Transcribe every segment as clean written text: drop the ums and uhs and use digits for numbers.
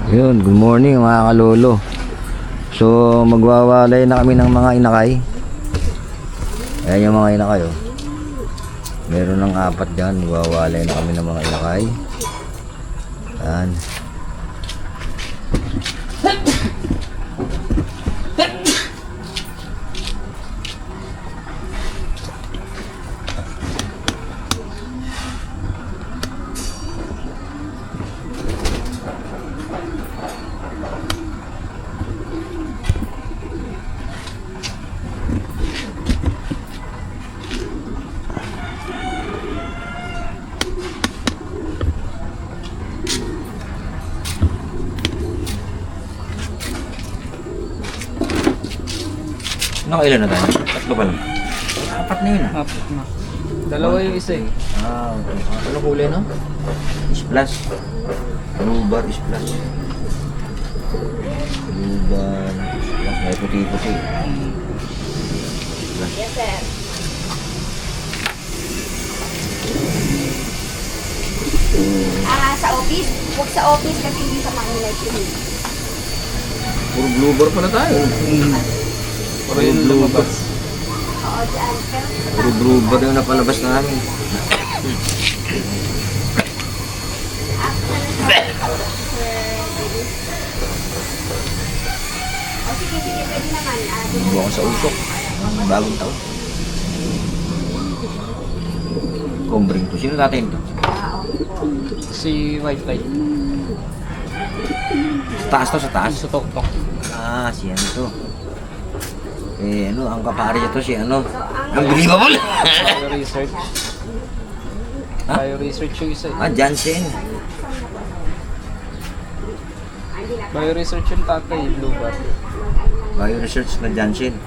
Yun, good morning mga kalolo. So magwawalay na kami ng mga inakay. Ayan yung mga inakay oh. Meron ng 4 dyan. Magwawalay na kami ng mga inakay. Ayan. Nakailan na tayo? 3 pa lang. 4 na yun ah. 4 na. Dalawa yung isa eh. Okay. Ano kulay no? Splash. Blue bar splash. Blue bar splash. May puti-puti. Yes, sir. Sa office? Huwag sa office kasi hindi sa Manila yun. Puro blue bar pala tayo. Puro yung lumabas. Oo, dyan. Pero Puro blue bar yung napalabas namin. sige, pwede naman. Buwa ko sa usok. Bagong taon. Kumbring to. Sino natin to? Si Wi-Fi. Sa taas to, sa taas. Sa tok-tok. Ah, si ano to. Eh, ano, ang kapari to si ano. Unbelievable! Bio research. Ha? Bio research yung isa. Ah, Jansen. Bio research yung tatay, blue bar. Bio-research na Jansen.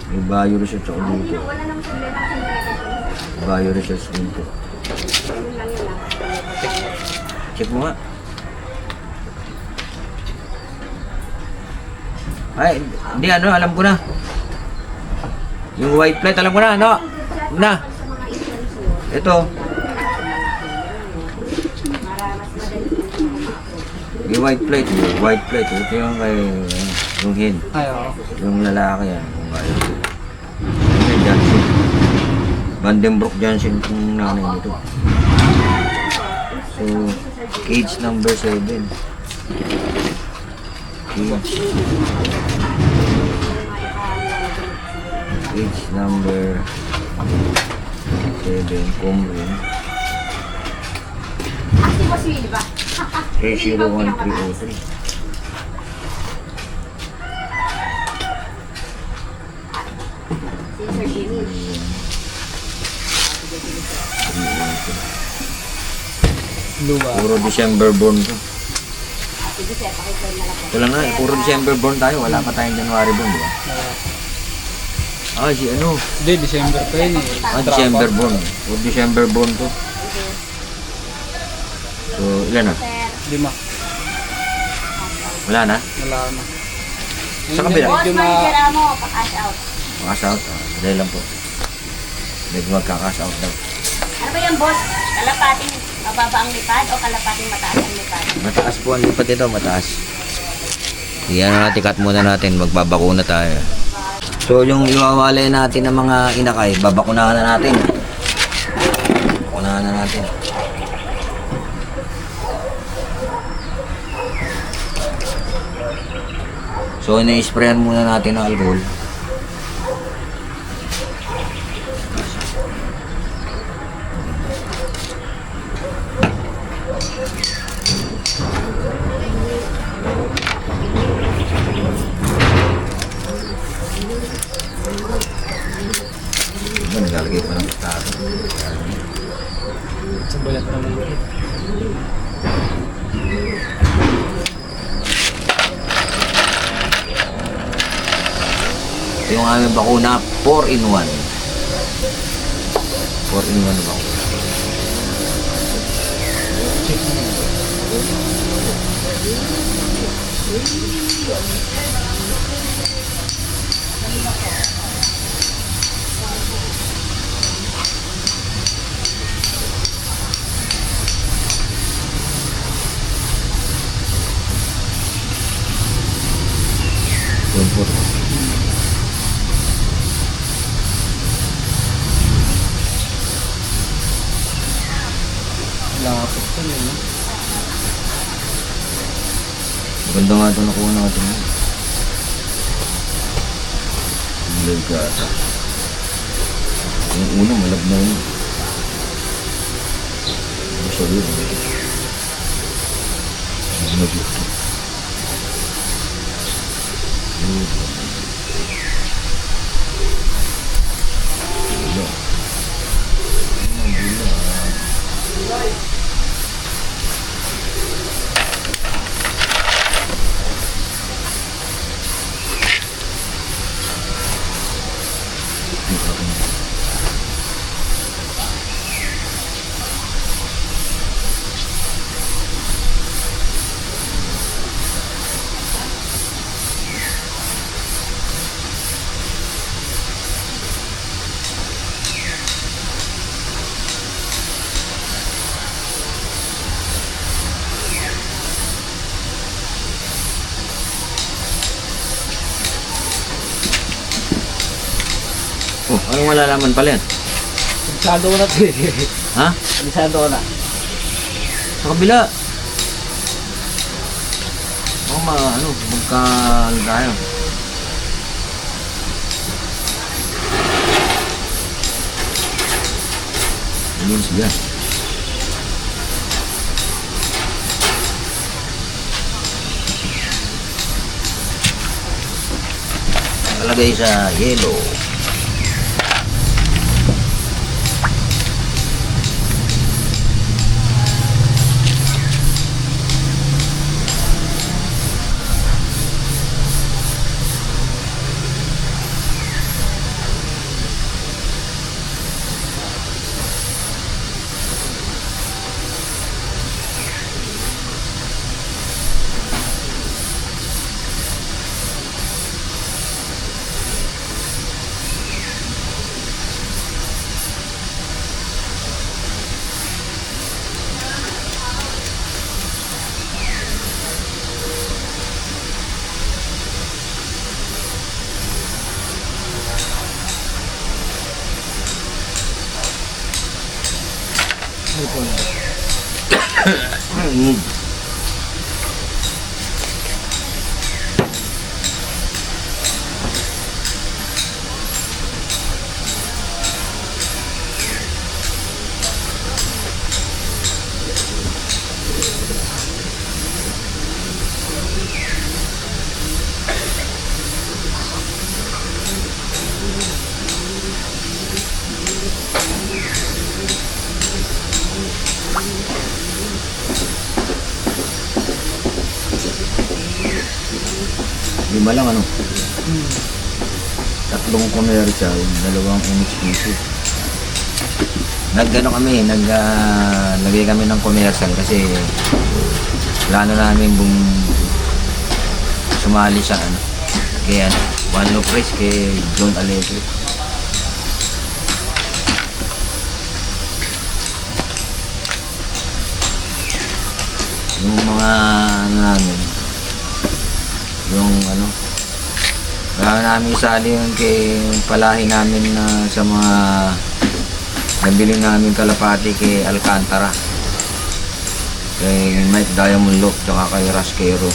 May bio-research ako dito. wala nang problema kasi may Bio-research dito. ganun lang yun lang. Check mo nga. Ay, hindi ano, alam ko na. Yung white plate, alam ko na, ano? Na. Sa mga insurance mo, Ito. para mas madali. Yung white plate, yung white plate. Ito yung kay, yung hen. Ay, oo. Yung lalaki yan. Yung ayaw. Yung Jansen. Vandenbroek Jansen kung nanay nito. So, cage number 7. Cage number 7, Comrin. Si Boss Willie ba? K01303. Si Sir Jimmy. Blue bar. Puro December born to. Sige, sir, pakicall na lang po. Ito lang nga, puro December born tayo. Wala pa tayong January born, di ba? Ah, si ano? Hindi, December pa yun eh. Ah, December born. Puro December born to. So, ilan na? Sir, 5. Wala na? Wala na. Sa kabila? Boss, Medyo manager mo, pa-cash out. Cash out. Dahil lang po. Medyo magka-cash out daw. Ano ba yan, boss? Kalapating mababa ang lipad o kalapating mataas ang lipad? Mataas po ang lipat ito, mataas. Iyan na natin, cut muna natin. Magbabakuna tayo. So, yung iwawalay natin ng mga inakay, babakunahan na natin. Bakunahan na natin. So, ina-sprayan muna natin ng alcohol. Naglalagay pa ng patato. sa balat naman. Ito yung aming bakuna, 4-in-1. 4-in-1 bakuna. Lapot ko yun. Maganda nga ito nakuha natin. Malay ka ata. Yung una, malab na yun. Ano siya yun? Nagit. Wala. Oh, anong malalaman pala yan? Masyado ko na ito eh. Ha? Masyado ko na. Sa kabila. Oh, magka, ano tayo? Ayun siya. Nakalagay sa yellow. Lima lang ano? Tatlong commercial, dalawang inexpensive. Nagano kami, lagay kami ng commercial kasi plano namin sumali sa ano. Kaya one low price kay John Allegri. Yung mga ano namin, yung ano, kaya namin isali yun kay palahin namin na sa mga nabili namin kalapati kay Alcantara, kay Mike Diamond Lock, tsaka kay Rasquero.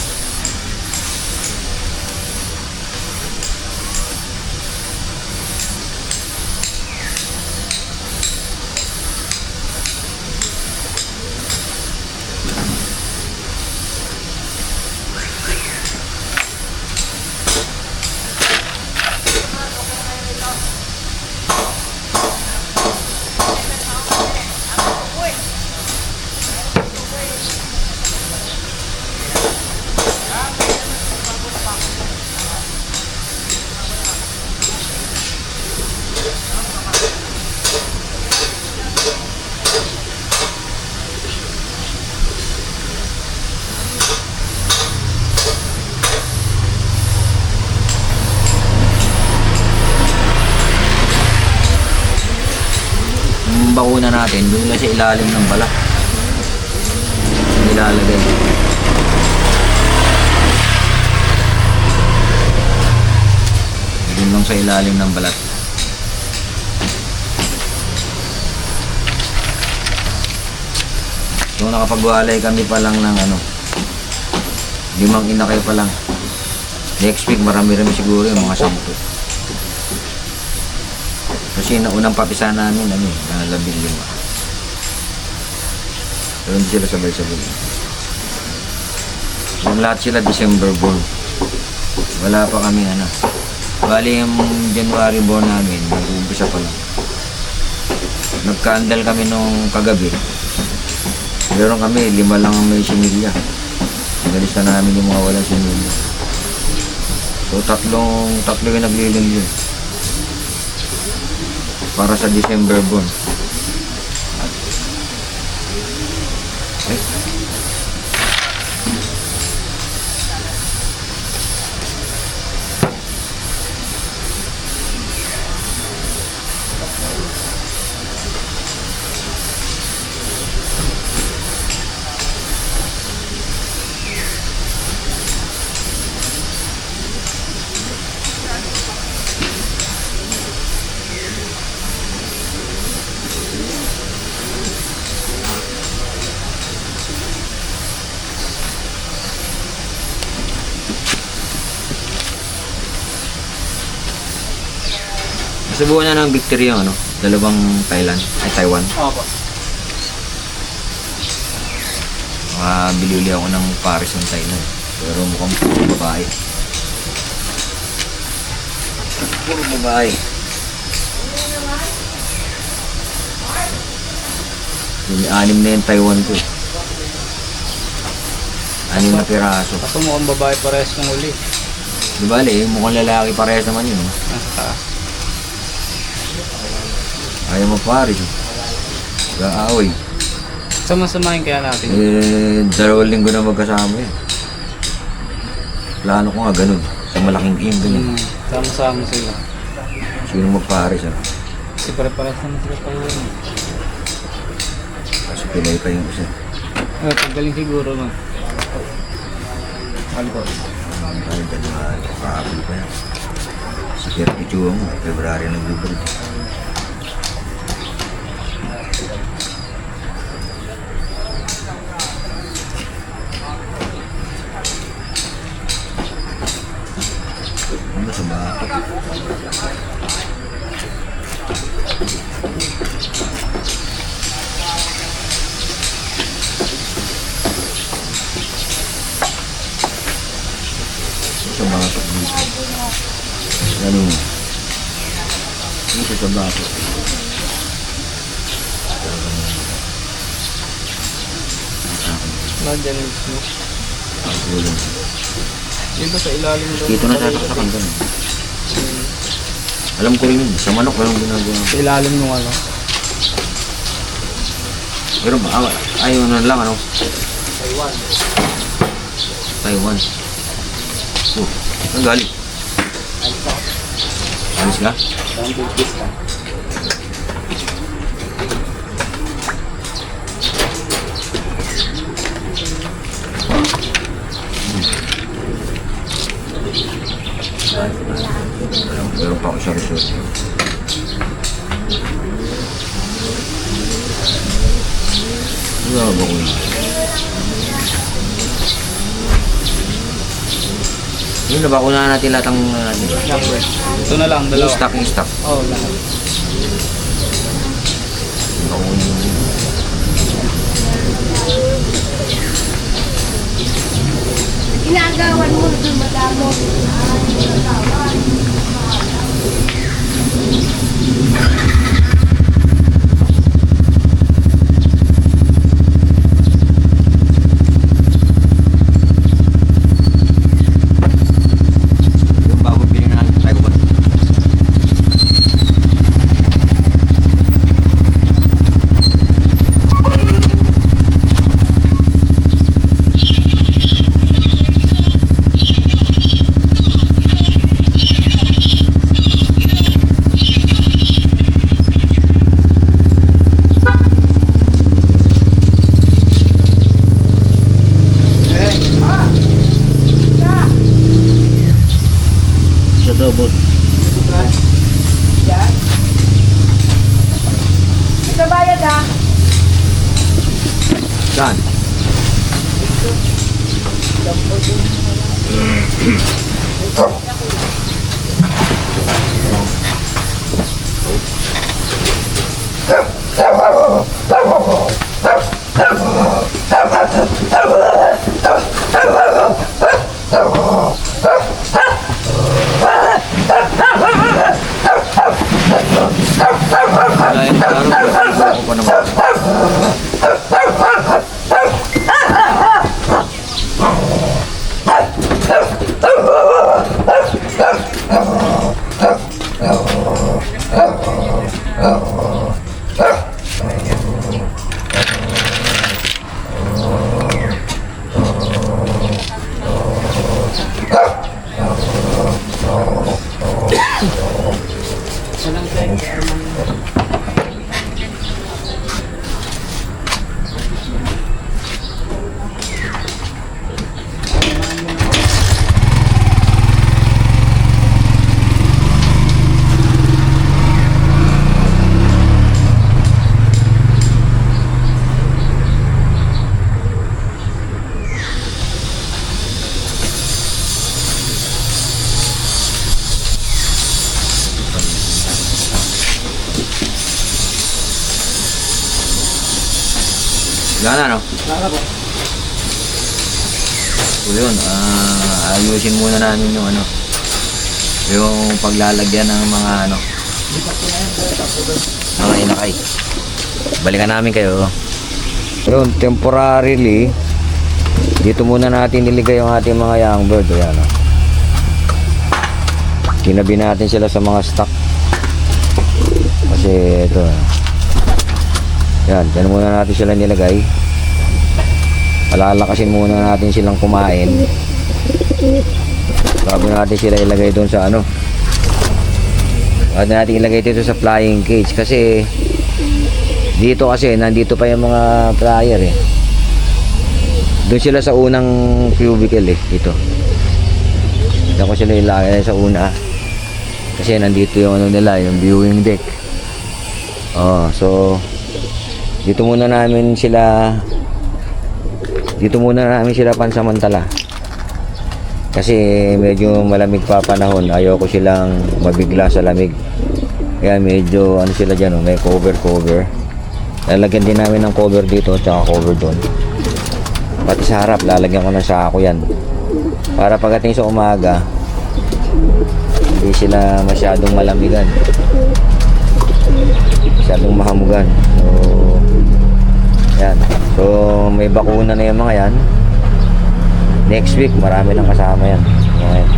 Yung bakuna natin, doon lang sa ilalim ng balat nilalagay. Doon lang sa ilalim ng balat. So nakapagwalay kami pa lang ng 5 inakay pa lang. Next week marami-rami siguro yung mga 10. Kasi naunang papisa namin na 15. Pero hindi sila sabay-sabay. Yung lahat sila December born. Wala pa kami Bali yung January born namin, nag-uumpisa pa lang. Nag-candle kami nung kagabi. Meron kami, 5 lang ang may similya. Nalista namin yung mga walang similya. So tatlo yung naglilimlim. Para sa December born. Nasubukan na ng victory yung dalawang Taiwan. Opo. Bilili ako ng Paris ng Thailand. Pero mukhang puro babae. Puro babae. Yung 6 na yung Taiwan ko. 6 na piraso. Kaso mukhang babae parehas ng uli. Di bali, mukhang lalaki parehas naman yun. Nasa taas. Ayaw mo Paris. Gaaoy. Sama-samahin kaya natin. 2 linggo na magkasama yan. Plano ko nga ganun. Sa malaking game ganyan. Sama-sama sila. Sino mag-Paris Kasi pare-parehas naman sila tayo. Kasi pilay pa yung isa. Pagaling siguro man. Alcohol. Ay, dalawa. Kapabal pa yan. Si Kerpichuang mo. February nag-libro. Ano sa bato? Sa bato dito. Ano? Dito sa bato. Nandiyan mismo. Ang gulong. Iba sa ilalim doon. Dito na sa kanto. Alam ko rin yun. Sa manok walang ginagawa. Sa ilalim nung Pero ayaw na lang Taiwan. Taiwan. Oh, ang galing. Alis ka? Meron pa ako sa resort. Ano ba ko yun? Yun, nabakunahan natin lahat ang natin. Ito na lang, dalawa. Yung stock. Oo, lahat. Nabakunahan yun. Ginagawan mo doon madamo. Yung bago bilhin na natin Taiwan. Saan? Ako pa naman. Wala na, no? Wala po. So yun, ayusin muna namin yung ano, yung paglalagyan ng mga ano, mga inakay. Balikan namin kayo. Yun, temporarily, dito muna natin niligay yung ating mga young bird. Ayan, no? Tinabi natin sila sa mga stock. Kasi ito, yan, dyan muna natin sila nilagay. Palalakasin muna natin silang kumain bago natin sila ilagay doon sa ano, bago natin ilagay dito sa flying cage. Kasi dito kasi nandito pa yung mga flyer eh. Doon sila sa unang cubicle eh, dito. Diyan ko sila ilagay sa una kasi nandito yung ano nila, yung viewing deck. So dito muna namin sila pansamantala kasi medyo malamig pa panahon. Ayoko silang mabigla sa lamig, kaya medyo ano sila dyan, may cover. Lalagyan din namin ng cover dito tsaka cover doon, pati sa harap lalagyan ko ng sako yan para pagdating sa umaga hindi sila masyadong malamigan, masyadong mahamugan. Yan. So may bakuna na yung mga yan. Next week marami nang kasama yan. Yan.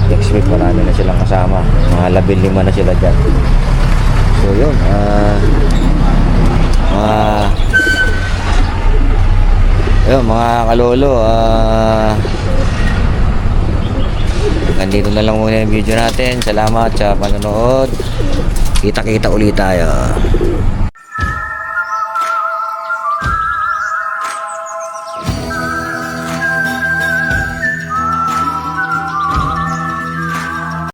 Next week marami na silang kasama. Mga 15 na sila dyan. So yun, mga kalolo, nandito na lang muna yung video natin. Salamat sa panonood. Kita-kita ulit tayo.